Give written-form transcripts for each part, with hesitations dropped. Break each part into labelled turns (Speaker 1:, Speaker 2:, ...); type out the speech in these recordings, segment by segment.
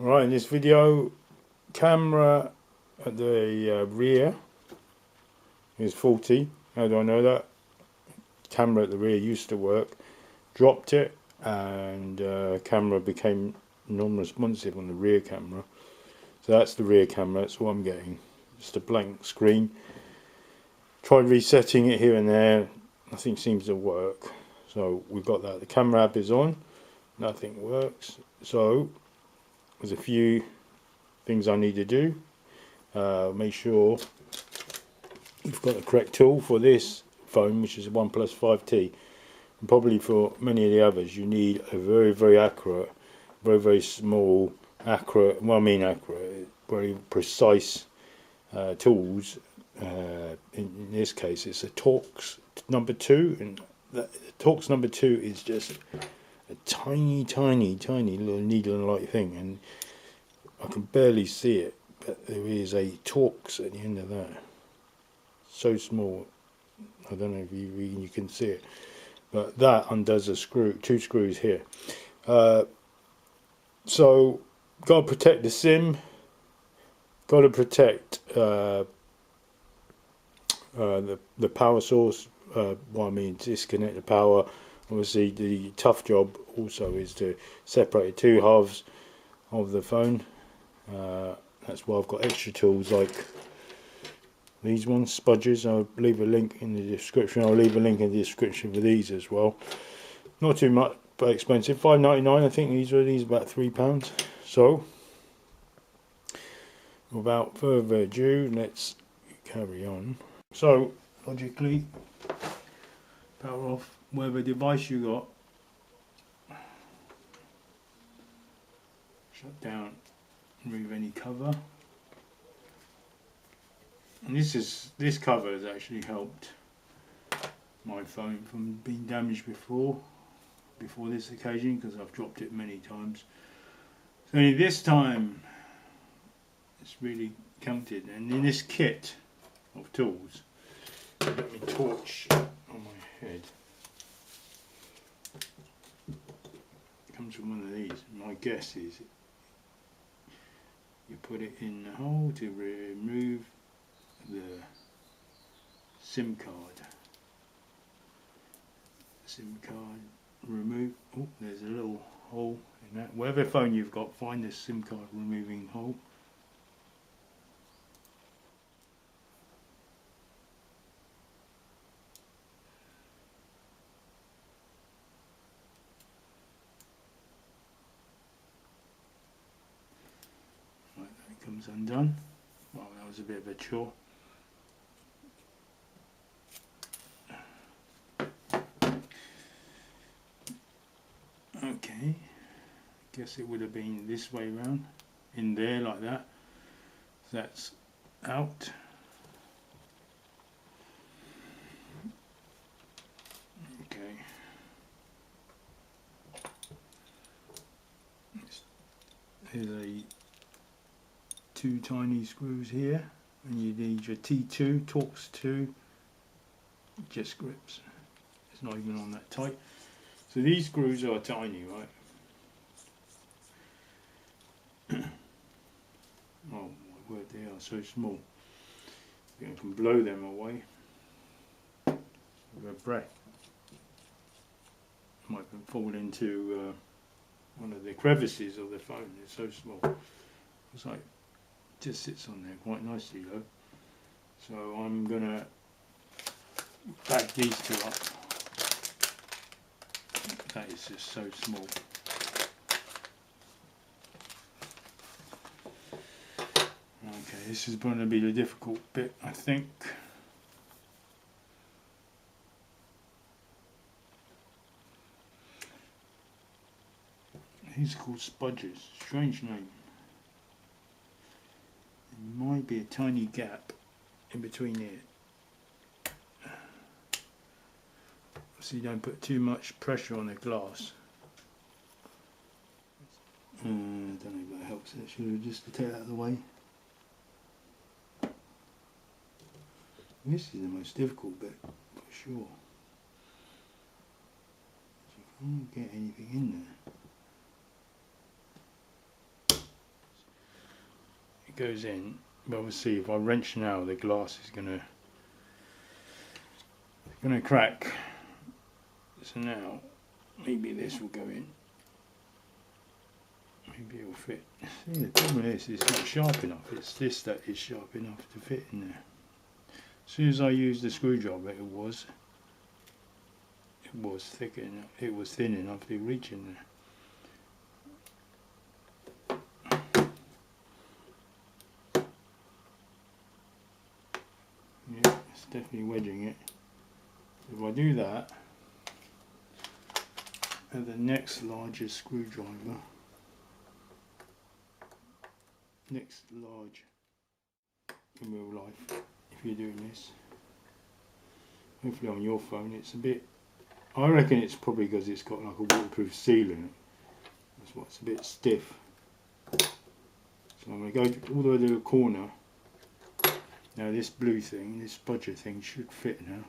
Speaker 1: Right, in this video, camera at the rear is faulty. How do I know that? Camera at the rear used to work, dropped it, and camera became non-responsive on the rear camera. So that's the rear camera, that's what I'm getting. Just a blank screen. Tried resetting it here and there, nothing seems to work. So we've got that. The camera app is on, nothing works. So there's a few things I need to do. Make sure you've got the correct tool for this phone, which is a OnePlus 5T. And probably for many of the others, you need a very accurate, very small, accurate, well I mean accurate, very precise tools. In this case it's a Torx number 2, and the Torx number 2 is just a tiny little needle-like thing, and I can barely see it, but there is a Torx at the end of that. So small, I don't know if you can see it, but that undoes a screw, 2 screws here. So got to protect the SIM, got to protect the power source. Well, I mean disconnect the power. Obviously the tough job also is to separate the 2 halves of the phone. That's why I've got extra tools like these ones, spudgers. I'll leave a link in the description. I'll leave a link in the description for these as well. Not too much, but expensive. $5.99. I think these are about £3. So, without further ado, let's carry on. So, logically, power off whatever device you got. Shut down. Remove any cover. And this cover has actually helped my phone from being damaged before this occasion, because I've dropped it many times. So only this time it's really counted. And in this kit of tools, let me torch on my head. It comes from one of these. My guess is you put it in the hole to remove the SIM card. SIM card remove. Oh, there's a little hole in that. Whatever phone you've got, find this SIM card removing hole. Right, that comes undone. Well, that was a bit of a chore. Okay, guess it would have been this way round, in there like that. So that's out. Okay. There's 2 tiny screws here, and you need your T2, Torx 2, just grips. It's not even on that tight. So these screws are tiny, right? Oh my word, they are so small. I think I can blow them away with a breath. Might fall into one of the crevices of the phone. It's so small. It's like, just sits on there quite nicely though. So I'm gonna back these 2 up. That is just so small. Okay, this is going to be the difficult bit, I think. These are called spudgers. Strange name. There might be a tiny gap in between here, so you don't put too much pressure on the glass. I don't know if that helps. Should I just take that out of the way? This is the most difficult bit, for sure. You can't get anything in there. goes in. But obviously if I wrench now, the glass is gonna crack. So now maybe this will go in. Maybe it'll fit. See, the problem is it's not sharp enough. It's this that is sharp enough to fit in there. As soon as I used the screwdriver, it was thick enough. It was thin enough to reach in there. Yeah, it's definitely wedging it. If I do that, and the next largest screwdriver, next large in real life, if you're doing this, hopefully on your phone, it's a bit, I reckon it's probably because it's got like a waterproof seal in it. That's why it's a bit stiff. So I'm going to go all the way to the corner. Now this blue thing, this spudger thing should fit now.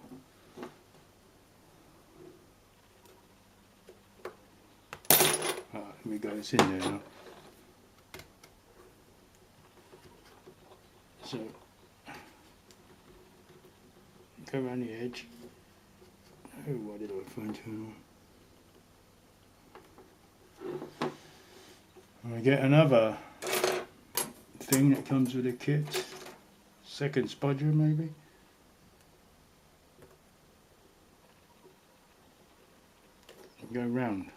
Speaker 1: Here we go, it's in there now. So, go around the edge. Oh, why did I phone turn on? I get another thing that comes with a kit. Second spudger maybe. Go round.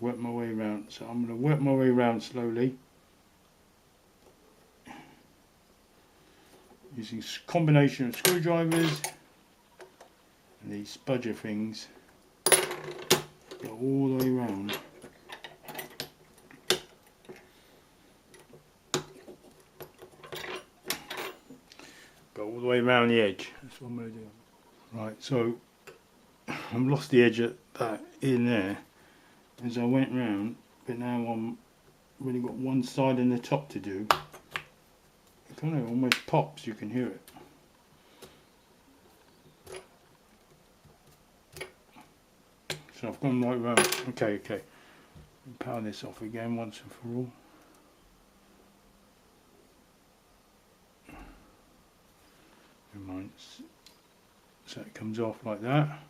Speaker 1: Work my way around. So I'm going to work my way around slowly. Using a combination of screwdrivers and these spudger things. Go all the way around. Go all the way around the edge. That's what I'm going to do. Right, so I've lost the edge at that in there as I went round, but now I'm really got one side and the top to do. It kind of almost pops, you can hear it. So I've gone right round. Okay. Power this off again once and for all. Never mind. So it comes off like that.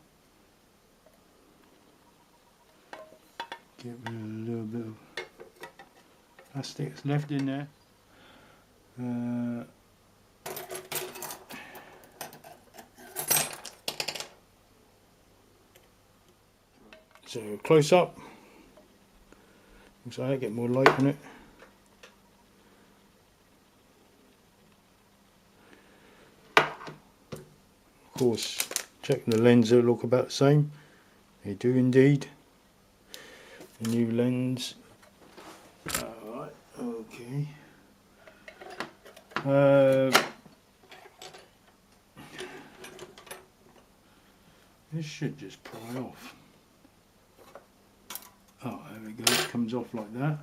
Speaker 1: Get rid of a little bit of plastic that's left in there. So close up. Looks like I get more light on it. Of course, checking the lens, they look about the same. They do indeed. The new lens. Alright, okay. This should just pry off. Oh, there we go, it comes off like that.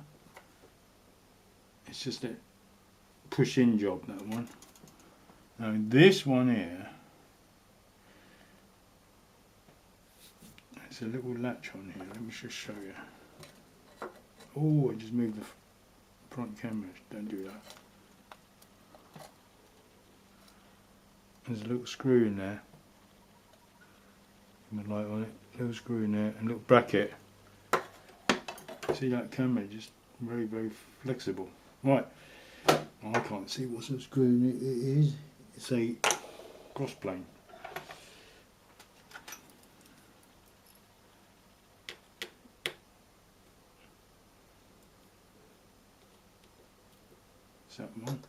Speaker 1: It's just a push-in job, that one. Now this one here, there's a little latch on here, let me just show you. Oh, I just moved the front camera, don't do that. There's a little screw in there. Put my light on it, little screw in there, and a little bracket. See that camera, just very, very flexible. Right, I can't see what sort of screw it is. It's a cross plane. Is that one?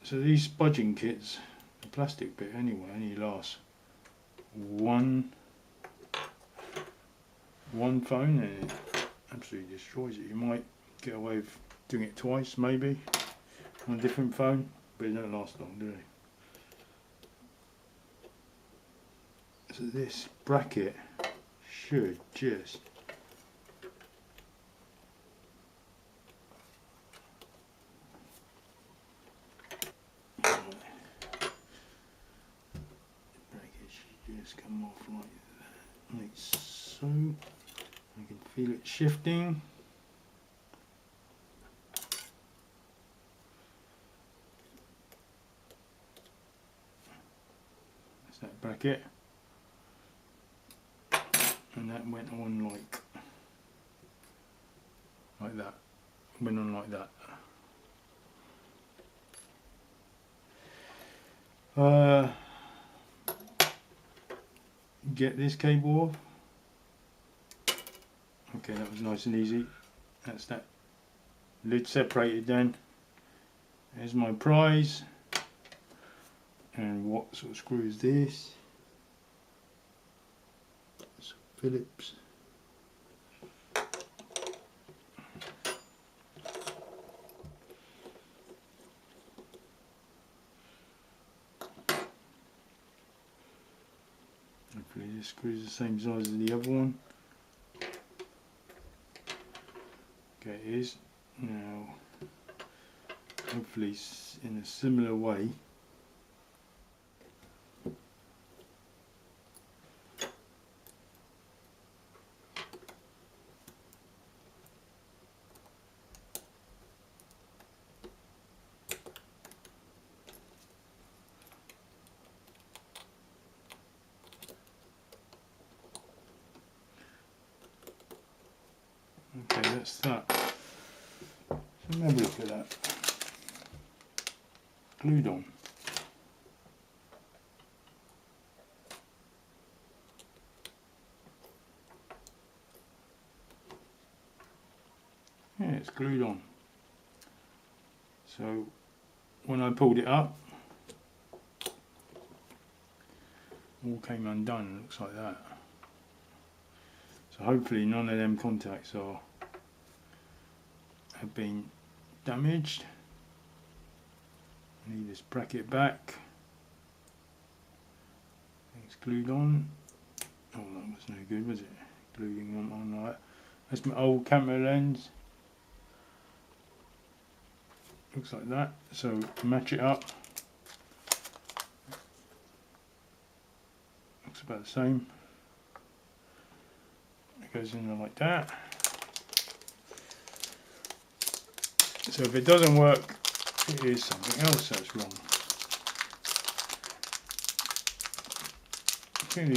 Speaker 1: So these spudging kits, the plastic bit anyway, only lasts one phone and it absolutely destroys it. You might get away with doing it twice maybe on a different phone, but it don't last long, do they? So this bracket should just come off like that, like so. I can feel it shifting. That's that bracket, and that went on like that. Went on like that. Get this cable off. Okay, that was nice and easy. That's that lid separated then. There's my prize. And what sort of screw is this? It's Phillips. Hopefully this screw is the same size as the other one. Okay, it is. Now, hopefully in a similar way. Okay, that's that. So have a look at that. Glued on. Yeah, it's glued on. So when I pulled it up, all came undone. Looks like that. So hopefully none of them contacts have been damaged. I need this bracket back. It's glued on. Oh, that was no good, was it? Gluing on like that. That's my old camera lens. Looks like that. So match it up. Looks about the same. It goes in there like that. So if it doesn't work, it is something else that's wrong. I think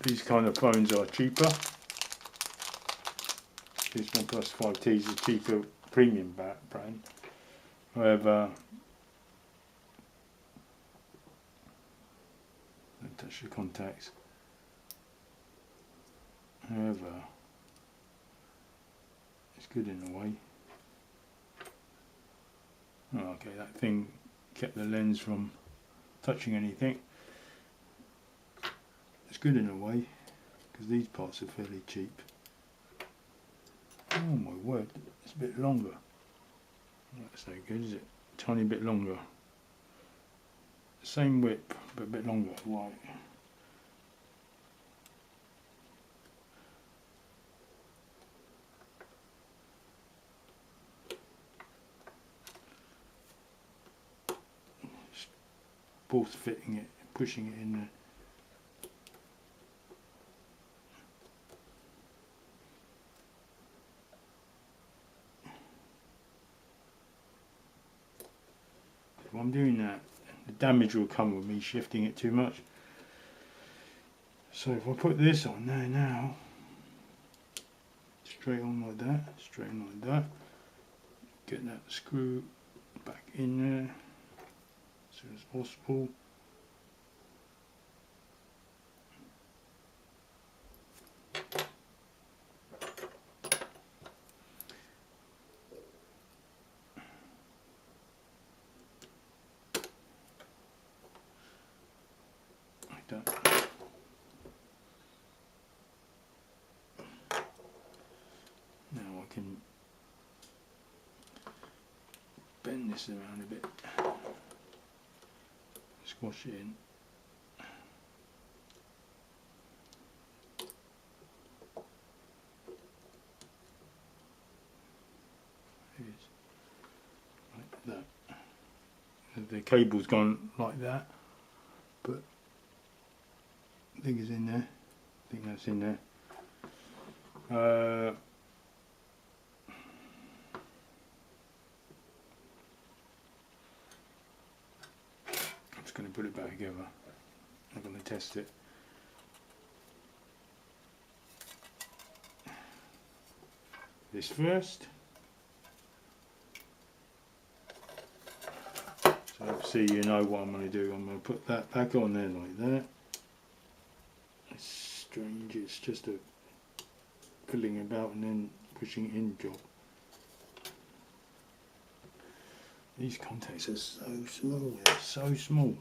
Speaker 1: these kind of phones are cheaper. This OnePlus 5T is a cheaper premium brand. However, don't touch the contacts. However, it's good in a way. Oh, okay, that thing kept the lens from touching anything. It's good in a way, because these parts are fairly cheap. Oh my word, it's a bit longer. That's no good, is it? Tiny bit longer. Same width, but a bit longer. Right. Force fitting it, pushing it in there. If I'm doing that, the damage will come with me shifting it too much. So if I put this on there now, straight on like that, straight on like that, get that screw back in there as soon as possible. Like that. Now I can bend this around a bit, squash it in. Like that. The cable's gone like that, but I think it's in there. I think that's in there. I'm just going to put it back together I'm going to test it. This first. So obviously you know what I'm going to do. I'm going to put that back on there like that. It's strange, it's just a filling about and then pushing in job. These contacts are so small, they're so small.